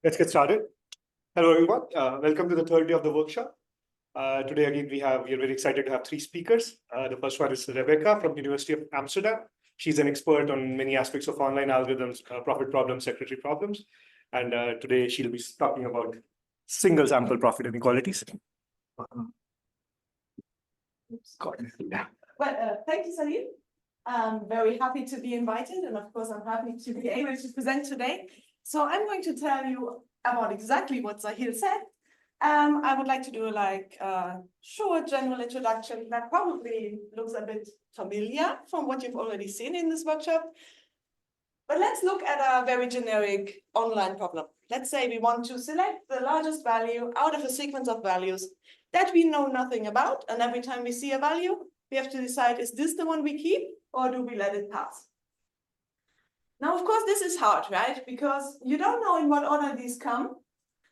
Let's get started. Hello, everyone. Welcome to the third day of the workshop. Today, again, we are very excited to have three speakers. The first one is Rebecca from the University of Amsterdam. She's an expert on many aspects of online algorithms, profit problems, secretary problems. And today she'll be talking about single sample profit inequalities. Yeah. Well, thank you, Sahil. I'm very happy to be invited, and of course, I'm happy to be able to present today. So I'm going to tell you about exactly what Sahil said. I would like to do a short general introduction that probably looks a bit familiar from what you've already seen in this workshop. But let's look at a very generic online problem. Let's say we want to select the largest value out of a sequence of values that we know nothing about. And every time we see a value, we have to decide, is this the one we keep or do we let it pass? Now, of course, this is hard, right? Because you don't know in what order these come.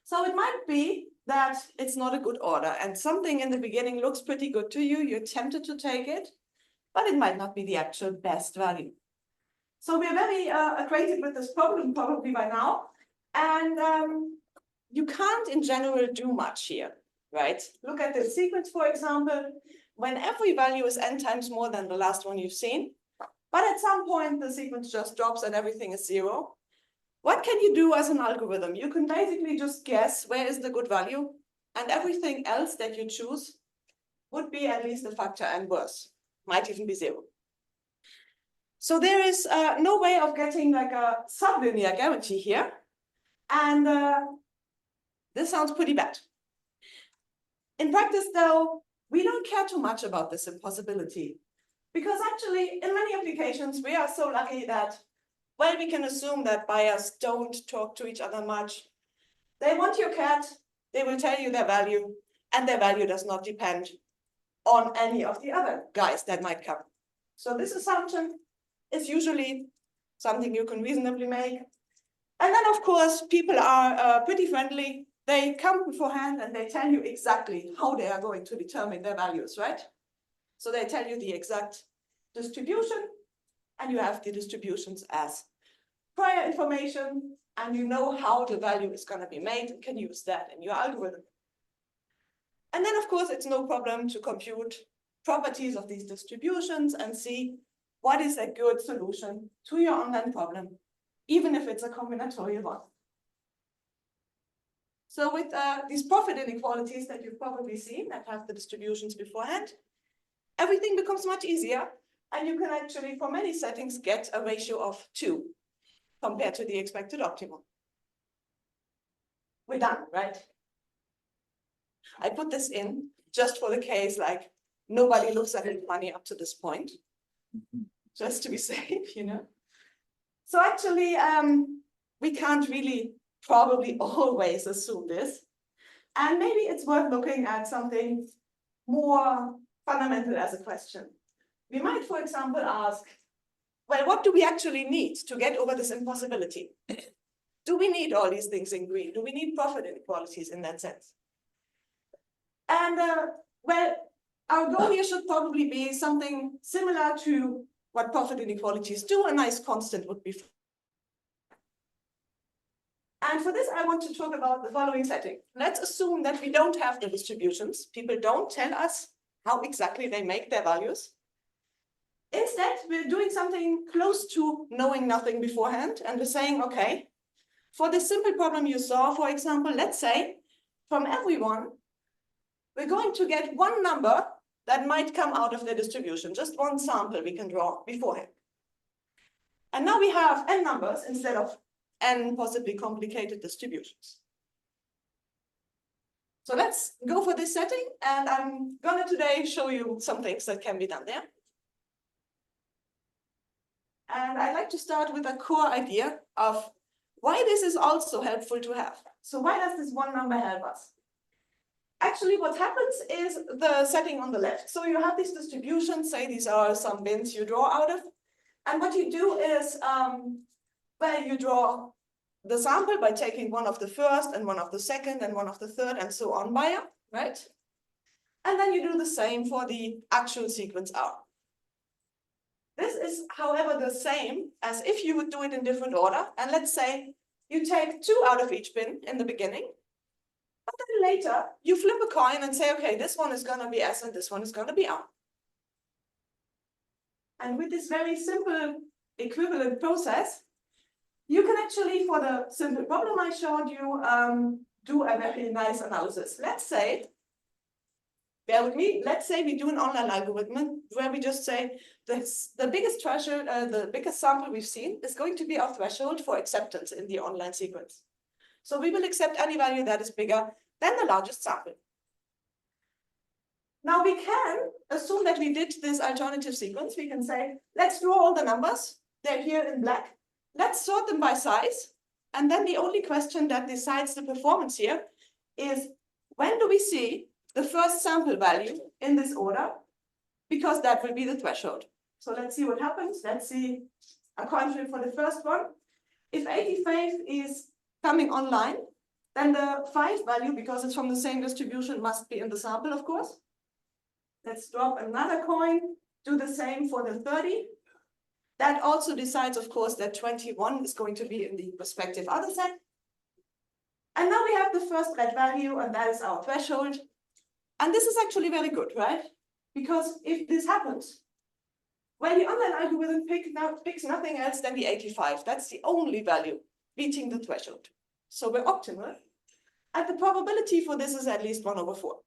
So it might be that it's not a good order and something in the beginning looks pretty good to you. You're tempted to take it, but it might not be the actual best value. So we're very acquainted with this problem probably by now. And you can't in general do much here, right? Look at the sequence, for example, when every value is n times more than the last one you've seen. But at some point, the sequence just drops and everything is zero. What can you do as an algorithm? You can basically just guess where is the good value, and everything else that you choose would be at least a factor n worse, might even be zero. So there is no way of getting like a sublinear guarantee here. And this sounds pretty bad. In practice, though, we don't care too much about this impossibility. Because actually, in many applications, we are so lucky that, well, we can assume that buyers don't talk to each other much. They want your cat, they will tell you their value, and their value does not depend on any of the other guys that might come. So this assumption is usually something you can reasonably make. And then, of course, people are pretty friendly. They come beforehand and they tell you exactly how they are going to determine their values, right? So they tell you the exact distribution, and you have the distributions as prior information, and you know how the value is going to be made and can use that in your algorithm. And then, of course, it's no problem to compute properties of these distributions and see what is a good solution to your online problem, even if it's a combinatorial one. So with these profit inequalities that you've probably seen that have the distributions beforehand, everything becomes much easier, and you can actually, for many settings, get a ratio of 2 compared to the expected optimum. We're done, right? I put this in just for the case, like, nobody looks at it funny up to this point, just to be safe, you know? So actually, we can't really probably always assume this. And maybe it's worth looking at something more fundamental as a question. We might, for example, ask, well, what do we actually need to get over this impossibility? Do we need all these things in green? Do we need profit inequalities in that sense? And well, our goal here should probably be something similar to what profit inequalities do. A nice constant would be. And for this, I want to talk about the following setting. Let's assume that we don't have the distributions. People don't tell us how exactly they make their values. Instead, we're doing something close to knowing nothing beforehand, and we're saying, okay, for this simple problem you saw, for example, let's say from everyone, we're going to get one number that might come out of the distribution, just one sample we can draw beforehand. And now we have n numbers instead of n possibly complicated distributions. So let's go for this setting, and I'm going to today show you some things that can be done there. And I'd like to start with a core idea of why this is also helpful to have. So why does this one number help us? Actually, what happens is the setting on the left. So you have these distributions, say these are some bins you draw out of. And what you do is, well, you draw the sample by taking one of the first and one of the second and one of the third and so on buyer, right? And then you do the same for the actual sequence R. This is, however, the same as if you would do it in different order. And let's say you take 2 out of each bin in the beginning, but then later you flip a coin and say, okay, this one is going to be S and this one is going to be R. And with this very simple equivalent process, you can actually, for the simple problem I showed you, do a very nice analysis. Let's say, bear with me, let's say we do an online algorithm where we just say the biggest threshold, the biggest sample we've seen is going to be our threshold for acceptance in the online sequence. So we will accept any value that is bigger than the largest sample. Now we can assume that we did this alternative sequence. We can say, let's draw all the numbers. They're here in black. Let's sort them by size. And then the only question that decides the performance here is, when do we see the first sample value in this order? Because that will be the threshold. So let's see what happens. Let's see a coin flip for the first one. If 85 is coming online, then the 5 value, because it's from the same distribution, must be in the sample, of course. Let's drop another coin, do the same for the 30. That also decides, of course, that 21 is going to be in the respective other set. And now we have the first red value, and that is our threshold. And this is actually very good, right? Because if this happens, when the online algorithm picks nothing else than the 85, that's the only value beating the threshold. So we're optimal. And the probability for this is at least 1/4.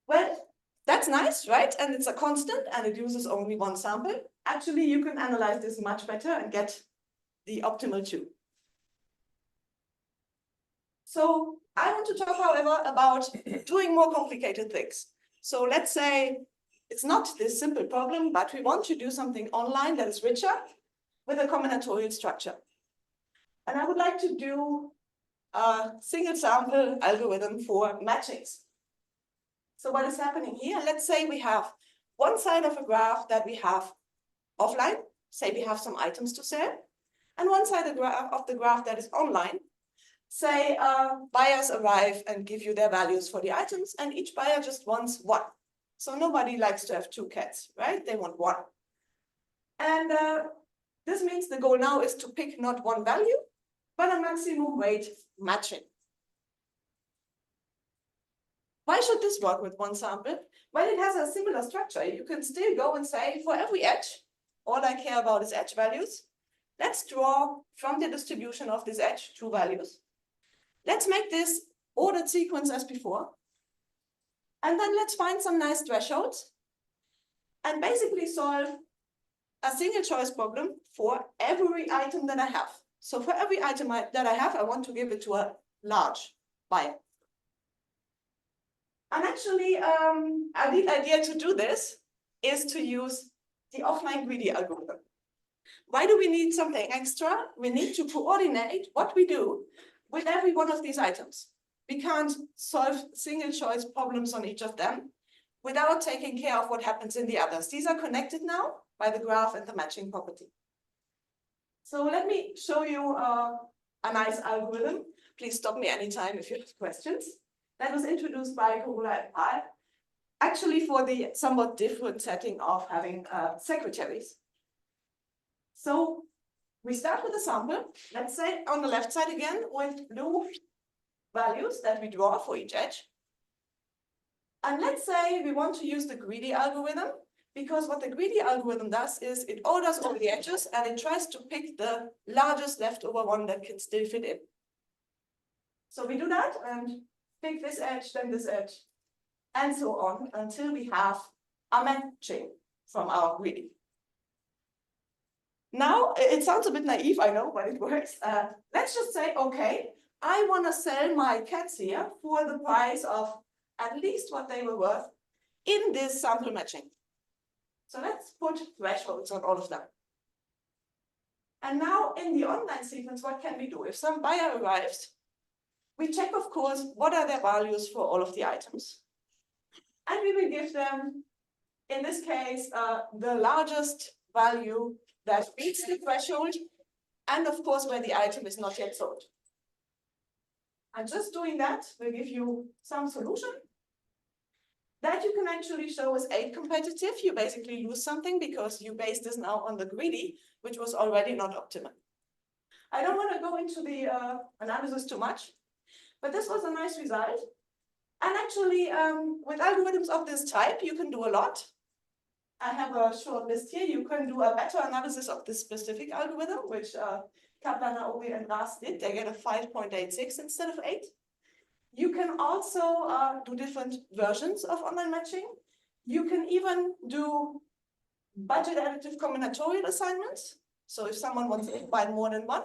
Well, that's nice, right? And it's a constant, and it uses only one sample. Actually, you can analyze this much better and get the optimal 2. So I want to talk, however, about doing more complicated things. So let's say it's not this simple problem, but we want to do something online that is richer with a combinatorial structure. And I would like to do a single sample algorithm for matchings. So what is happening here? Let's say we have one side of a graph that we have offline, say we have some items to sell, and one side of the graph that is online. Say buyers arrive and give you their values for the items, and each buyer just wants 1. So nobody likes to have 2 cats, right? They want 1. And this means the goal now is to pick not one value, but a maximum weight matching. Why should this work with one sample? Well, it has a similar structure. You can still go and say, for every edge, all I care about is edge values. Let's draw from the distribution of this edge 2 values. Let's make this ordered sequence as before. And then let's find some nice thresholds and basically solve a single choice problem for every item that I have. So for every item that I have, I want to give it to a large buyer. And actually, a neat idea to do this is to use the offline greedy algorithm. Why do we need something extra? We need to coordinate what we do with every one of these items. We can't solve single choice problems on each of them without taking care of what happens in the others. These are connected now by the graph and the matching property. So let me show you a nice algorithm. Please stop me anytime if you have questions. That was introduced by Carola and I, actually for the somewhat different setting of having secretaries. So we start with a sample, let's say on the left side again, with blue values that we draw for each edge. And let's say we want to use the greedy algorithm, because what the greedy algorithm does is it orders all the edges and it tries to pick the largest leftover one that can still fit in. So we do that and pick this edge, then this edge, and so on until we have a matching from our greedy. Now, it sounds a bit naive, I know, but it works. Let's just say, okay, I want to sell my cats here for the price of at least what they were worth in this sample matching. So let's put thresholds on all of them. And now in the online sequence, what can we do? If some buyer arrives, we check, of course, what are their values for all of the items. And we will give them, in this case, the largest value that beats the threshold, and of course, where the item is not yet sold. And just doing that will give you some solution that you can actually show as acompetitive. You basically lose something because you base this now on the greedy, which was already not optimal. I don't want to go into the analysis too much, but this was a nice result. And actually, with algorithms of this type, you can do a lot. I have a short list here. You can do a better analysis of this specific algorithm, which Kaplan, Naomi, and Ras did. They get a 5.86 instead of 8. You can also do different versions of online matching. You can even do budget additive combinatorial assignments. So if someone wants to buy more than one.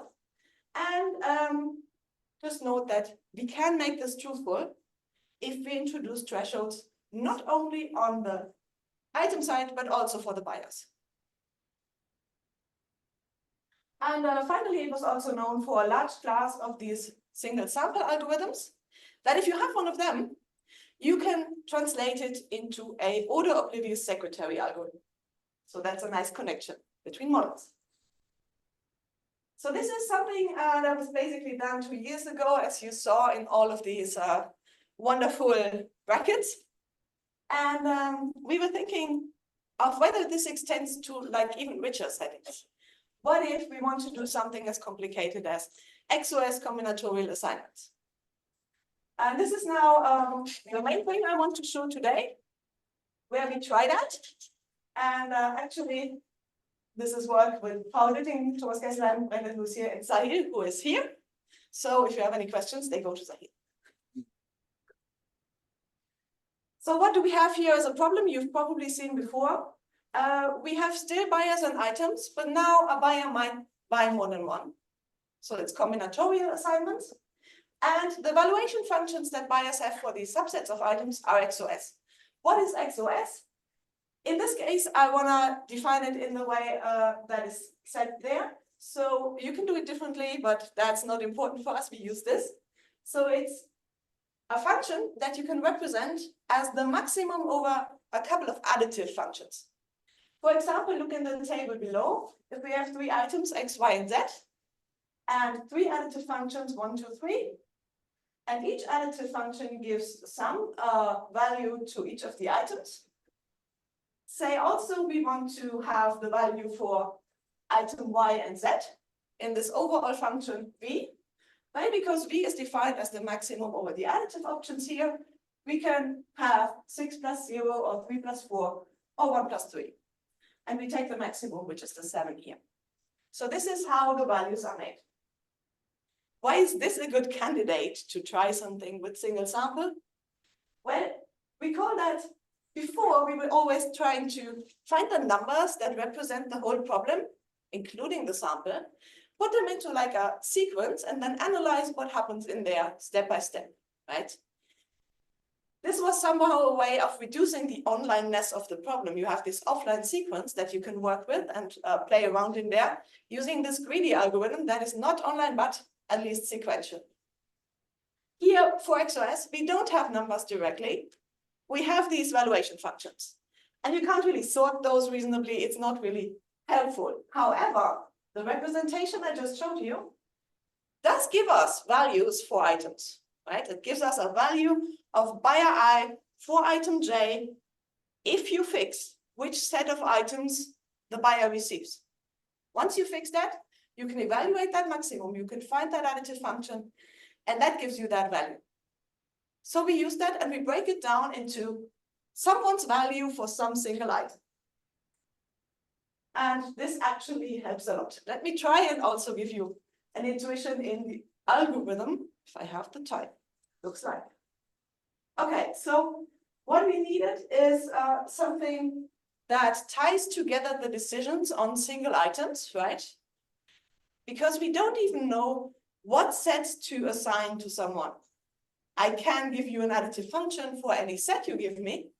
And just note that we can make this truthful if we introduce thresholds not only on the item side, but also for the buyers. And finally, it was also known for a large class of these single sample algorithms, that if you have one of them, you can translate it into a order oblivious secretary algorithm. So that's a nice connection between models. So this is something that was basically done 2 years ago, as you saw in all of these wonderful brackets. And we were thinking of whether this extends to like even richer settings. What if we want to do something as complicated as XOS combinatorial assignments? And this is now the main thing I want to show today, where we try that. And actually, this is work with Pountourakis, Kesselheim, Lucier, and Sahil, who is here. So if you have any questions, they go to Sahil. So what do we have here as a problem? You've probably seen before. We have still buyers and items, but now a buyer might buy more than one. So it's combinatorial assignments. And the valuation functions that buyers have for these subsets of items are XOS. What is XOS? In this case, I want to define it in the way that is set there. So you can do it differently, but that's not important for us. We use this. So it's a function that you can represent as the maximum over a couple of additive functions. For example, look in the table below. If we have 3 items, X, Y, and Z, and 3 additive functions, 1, 2, 3, and each additive function gives some value to each of the items. Say also we want to have the value for item Y and Z in this overall function V. Right? Because V is defined as the maximum over the additive options here, we can have 6 plus 0 or 3 plus 4 or 1 plus 3. And we take the maximum, which is the 7 here. So this is how the values are made. Why is this a good candidate to try something with single sample? Well, we call that before we were always trying to find the numbers that represent the whole problem, including the sample, put them into like a sequence and then analyze what happens in there step by step, right? This was somehow a way of reducing the online-ness of the problem. You have this offline sequence that you can work with and play around in there using this greedy algorithm that is not online, but at least sequential. Here for XOS, we don't have numbers directly. We have these valuation functions. And you can't really sort those reasonably. It's not really helpful. However, the representation I just showed you does give us values for items, right? It gives us a value of buyer I for item J if you fix which set of items the buyer receives. Once you fix that, you can evaluate that maximum, you can find that additive function, and that gives you that value. So we use that and we break it down into someone's value for some single item. And this actually helps a lot. Let me try and also give you an intuition in the algorithm, if I have the time, looks like. Okay, so what we needed is something that ties together the decisions on single items, right? Because we don't even know what set to assign to someone. I can give you an additive function for any set you give me,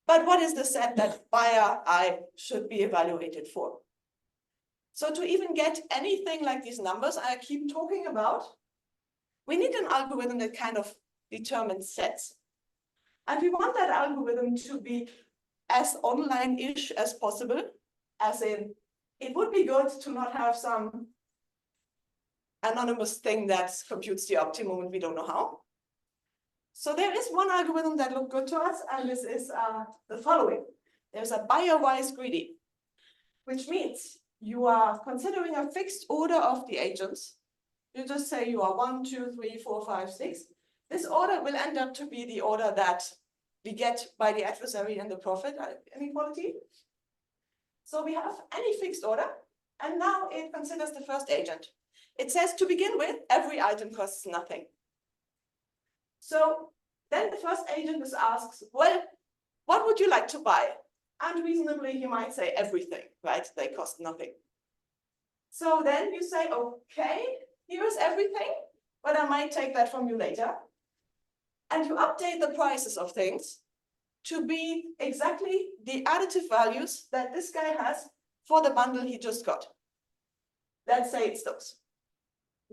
but what is the set that buyer I should be evaluated for? So to even get anything like these numbers I keep talking about, we need an algorithm that kind of determines sets. And we want that algorithm to be as online-ish as possible, as in, it would be good to not have some anonymous thing that computes the optimum and we don't know how. So there is one algorithm that looked good to us, and this is the following. There's a buyer-wise greedy, which means you are considering a fixed order of the agents. You just say you are 1, 2, 3, 4, 5, 6. This order will end up to be the order that we get by the adversary in the Prophet inequality. So we have any fixed order, and now it considers the first agent. It says to begin with, every item costs nothing. So then the first agent is asked, well, what would you like to buy? And reasonably, he might say everything, right? They cost nothing. So then you say, okay, here is everything, but I might take that from you later. And you update the prices of things to be exactly the additive values that this guy has for the bundle he just got. Let's say it's those.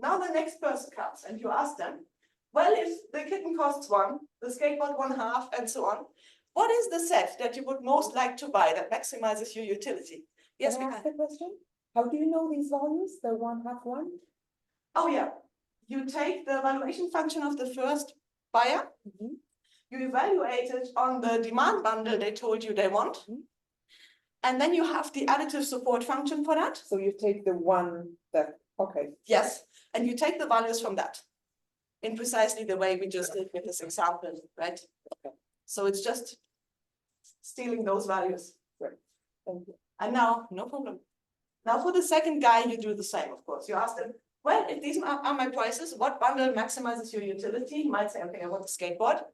Now the next person comes and you ask them, well, if the kitten costs 1, the skateboard 1/2, and so on, what is the set that you would most like to buy that maximizes your utility? Yes, Can I ask a question? How do you know these values, the 1/2 one? Oh yeah, you take the valuation function of the first buyer, you evaluate it on the demand bundle they told you they want, and then you have the additive support function for that. So you take the one that, okay. Yes, and you take the values from that in precisely the way we just did with this example, right? Okay. So it's just stealing those values. Great. Thank you. And now, no problem. Now for the second guy, you do the same, of course. You ask them, well, if these are my prices, what bundle maximizes your utility? You might say, okay, I want the skateboard.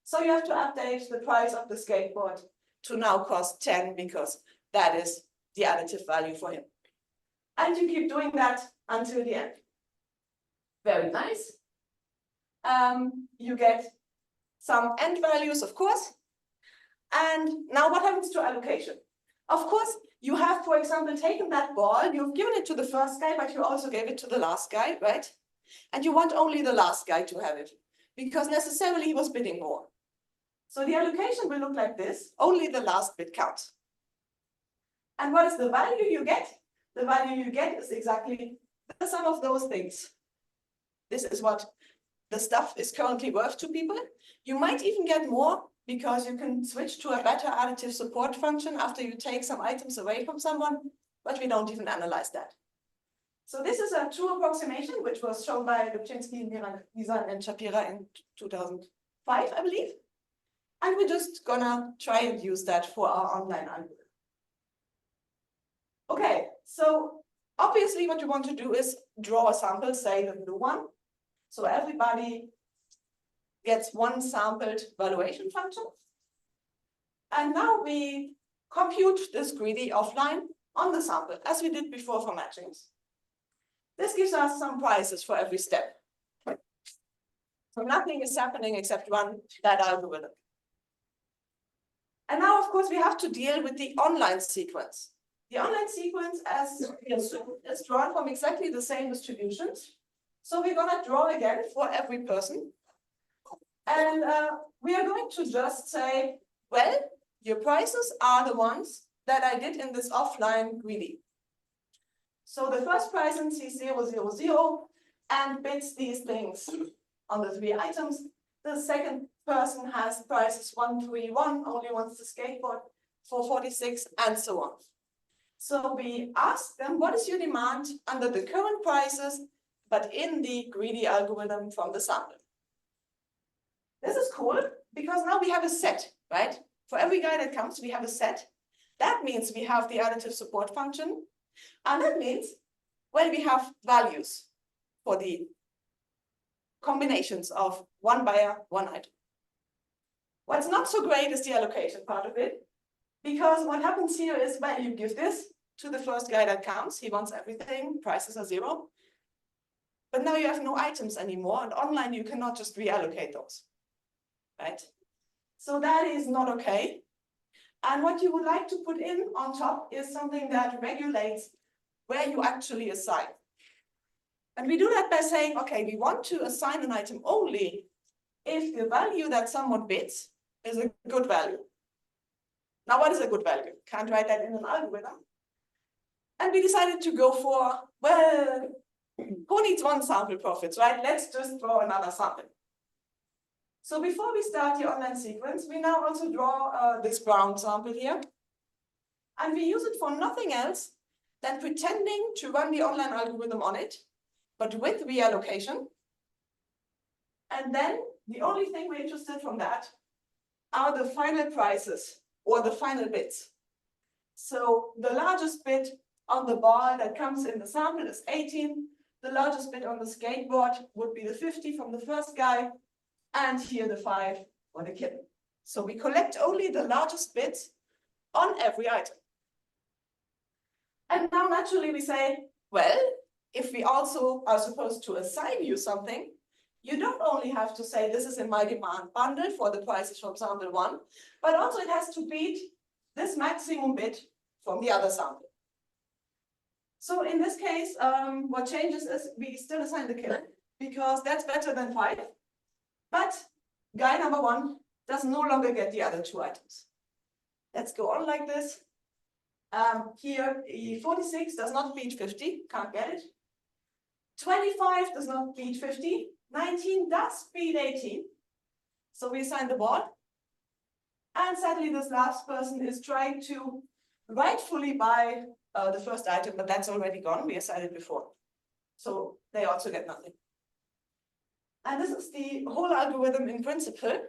So you have to update the price of the skateboard to now cost 10 because that is the additive value for him. And you keep doing that until the end. Very nice. You get some end values, of course. And now what happens to allocation? Of course, you have, for example, taken that ball, you've given it to the first guy, but you also gave it to the last guy, right? And you want only the last guy to have it because necessarily he was bidding more. So the allocation will look like this, only the last bid counts. And what is the value you get? The value you get is exactly the sum of those things. This is what the stuff is currently worth to people. You might even get more because you can switch to a better additive support function after you take some items away from someone, but we don't even analyze that. So this is a true approximation, which was shown by Rubinstein, Miran, and Shapira in 2005, I believe. And we're just gonna try and use that for our online algorithm. Okay, so obviously what you want to do is draw a sample, say the blue one. So everybody gets one sampled valuation function. And now we compute this greedy offline on the sample, as we did before for matchings. This gives us some prices for every step. So nothing is happening except run that algorithm. And now, of course, we have to deal with the online sequence. The online sequence, as we assumed, is drawn from exactly the same distributions. So we're going to draw again for every person. And we are going to just say, well, your prices are the ones that I did in this offline greedy. So the first person sees 0, 0, 0 and bids these things on the 3 items. The second person has prices 1, 3, 1, only wants the skateboard for 46, and so on. So we ask them, what is your demand under the current prices, but in the greedy algorithm from the sample? This is cool because now we have a set, right? For every guy that comes, we have a set. That means we have the additive support function. And that means, well, we have values for the combinations of one buyer, one item. What's not so great is the allocation part of it, because what happens here is, well, you give this to the first guy that comes, he wants everything, prices are 0. But now you have no items anymore, and online you cannot just reallocate those, right? So that is not okay. And what you would like to put in on top is something that regulates where you actually assign. And we do that by saying, okay, we want to assign an item only if the value that someone bids is a good value. Now, what is a good value? Can't write that in an algorithm. And we decided to go for, well, who needs one sample profits, right? Let's just draw another sample. So before we start the online sequence, we now also draw this ground sample here. And we use it for nothing else then pretending to run the online algorithm on it, but with reallocation. And then the only thing we're interested from that are the final prices or the final bits. So the largest bit on the bar that comes in the sample is 18. The largest bit on the skateboard would be the 50 from the first guy, and here the 5 for the kitten. So we collect only the largest bits on every item. And now naturally we say, well, if we also are supposed to assign you something, you don't only have to say this is in my demand bundle for the prices from sample 1, but also it has to beat this maximum bit from the other sample. So in this case, what changes is we still assign the killer because that's better than 5. But guy number 1 does no longer get the other 2 items. Let's go on like this. Here, 46 does not beat 50, can't get it. 25 does not beat 50. 19 does beat 18. So we assign the board. And sadly, this last person is trying to rightfully buy the first item, but that's already gone. We assigned it before. So they also get nothing. And this is the whole algorithm in principle.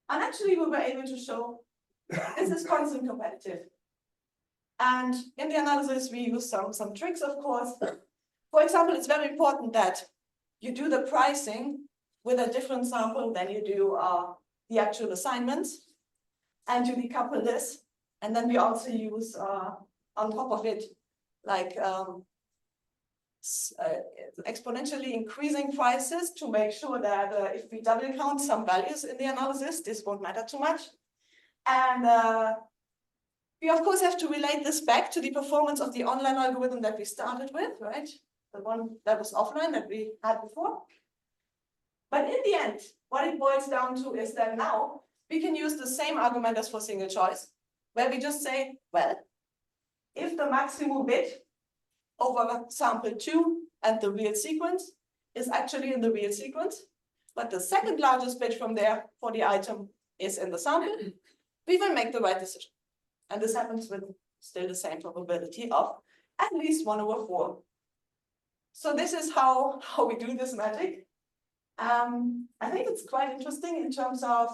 And actually, we were able to show this is constant competitive. And in the analysis, we use some tricks, of course. For example, it's very important that you do the pricing with a different sample than you do the actual assignments. And you decouple this. And then we also use, on top of it, like exponentially increasing prices to make sure that if we double count some values in the analysis, this won't matter too much. And we, of course, have to relate this back to the performance of the online algorithm that we started with, right? The one that was offline that we had before. But in the end, what it boils down to is that now we can use the same argument as for single choice, where we just say, well, if the maximum bit over sample 2 and the real sequence is actually in the real sequence, but the second largest bit from there for the item is in the sample, we will make the right decision. And this happens with still the same probability of at least 1/4. So this is how we do this magic. I think it's quite interesting in terms of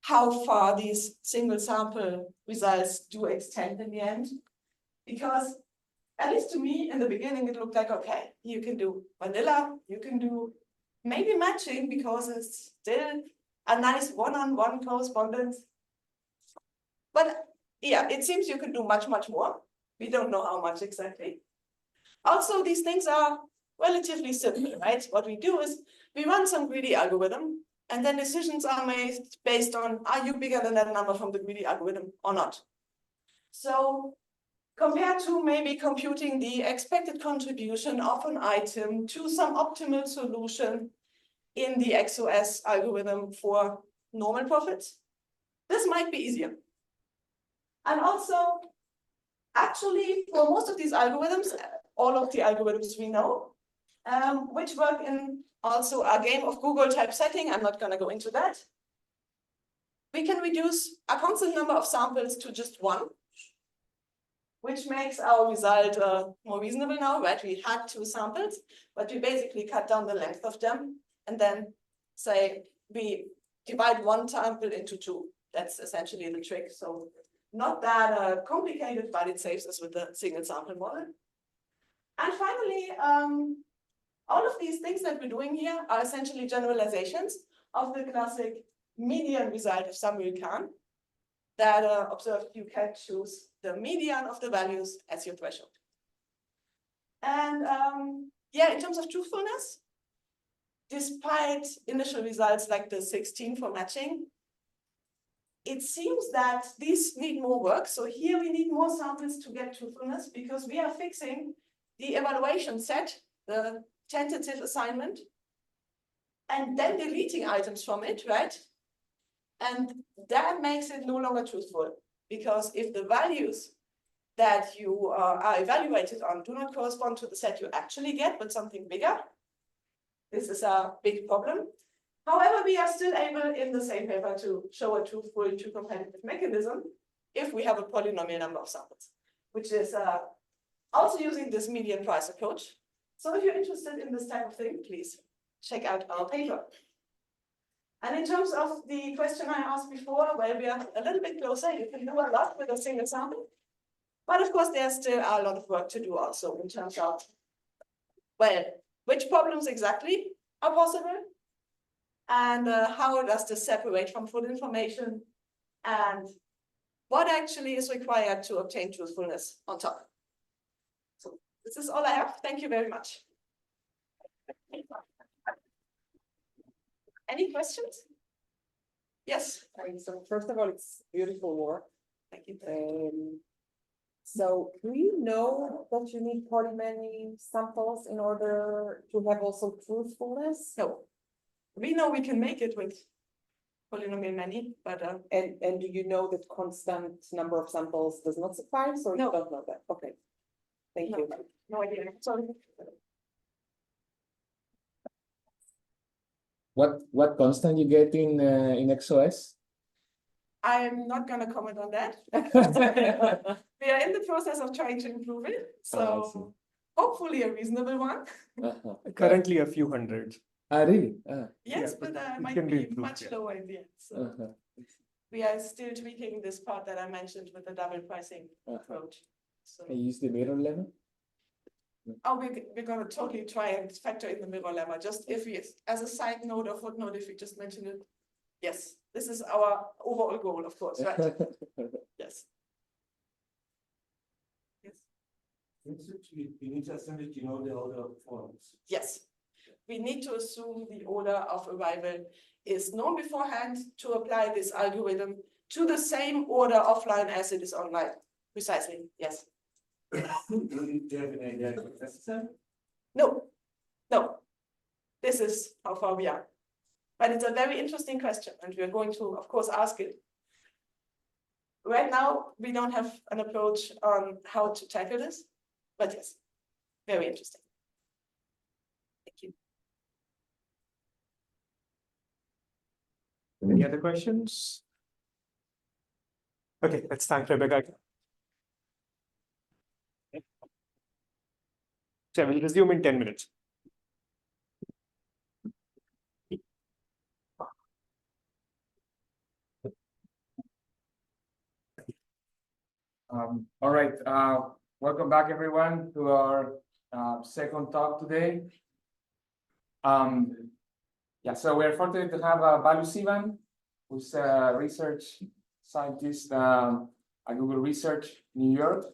how far these single sample results do extend in the end. Because at least to me, in the beginning, it looked like, okay, you can do vanilla, you can do maybe matching because it's still a nice one-on-one correspondence. But yeah, it seems you can do much, much more. We don't know how much exactly. Also, these things are relatively simple, right? What we do is we run some greedy algorithm, and then decisions are made based on, are you bigger than that number from the greedy algorithm or not? So compared to maybe computing the expected contribution of an item to some optimal solution in the XOS algorithm for normal profits, this might be easier. And also, actually, for most of these algorithms, all of the algorithms we know, which work in also a game of Google type setting, I'm not going to go into that, we can reduce a constant number of samples to just 1, which makes our result more reasonable now, right? We had 2 samples, but we basically cut down the length of them and then say we divide 1 sample into 2. That's essentially the trick. So not that complicated, but it saves us with the single sample model. And finally, all of these things that we're doing here are essentially generalizations of the classic median result of Samuel-Kahn that observed you can choose the median of the values as your threshold. And yeah, in terms of truthfulness, despite initial results like the 16 for matching, it seems that these need more work. So here we need more samples to get truthfulness because we are fixing the evaluation set, the tentative assignment, and then deleting items from it, right? And that makes it no longer truthful because if the values that you are evaluated on do not correspond to the set you actually get, but something bigger, this is a big problem. However, we are still able in the same paper to show a truthful, true competitive mechanism if we have a polynomial number of samples, which is also using this median price approach. So if you're interested in this type of thing, please check out our paper. And in terms of the question I asked before, well, we are a little bit closer. You can do a lot with a single sample. But of course, there's still a lot of work to do also in terms of, well, which problems exactly are possible? And how does this separate from full information? And what actually is required to obtain truthfulness on top? So this is all I have. Thank you very much. Any questions? Yes. So first of all, it's beautiful work. Thank you. So do you know that you need many samples in order to have also truthfulness? No, we know we can make it with polynomial many, but And do you know that constant number of samples does not suffice, or No. you don't know that? Okay. Thank no, you. no idea. Sorry. What constant you get in XOS? I'm not going to comment on that. We are in the process of trying to improve it, so hopefully a reasonable one. Currently a few hundreds. Really? Yes, Yeah, but it might can be be improved, much yeah. lower in the end. So we are still tweaking this part that I mentioned with the double pricing approach. So, I use the mirror lemma. oh, we're going to totally try and factor in the mirror lemma. Just if we, as a side note or footnote, if we just mention it. Yes, this is our overall goal, of course, right? Yes. Yes. You need to assume that you know the order of forms. Yes. We need to assume the order of arrival is known beforehand to apply this algorithm to the same order offline as it is online. Precisely, yes. Do you have an idea of what's necessary? No, no. This is how far we are. But it's a very interesting question, and we are going to, of course, ask it. Right now, we don't have an approach on how to tackle this, but yes, very interesting. Thank you. Any other questions? Okay, let's thank Rebecca. So we'll resume in 10 minutes. All right. Welcome back, everyone, to our second talk today. Yeah, so we're fortunate to have Balu Sivan, who's a research scientist at Google Research, New York.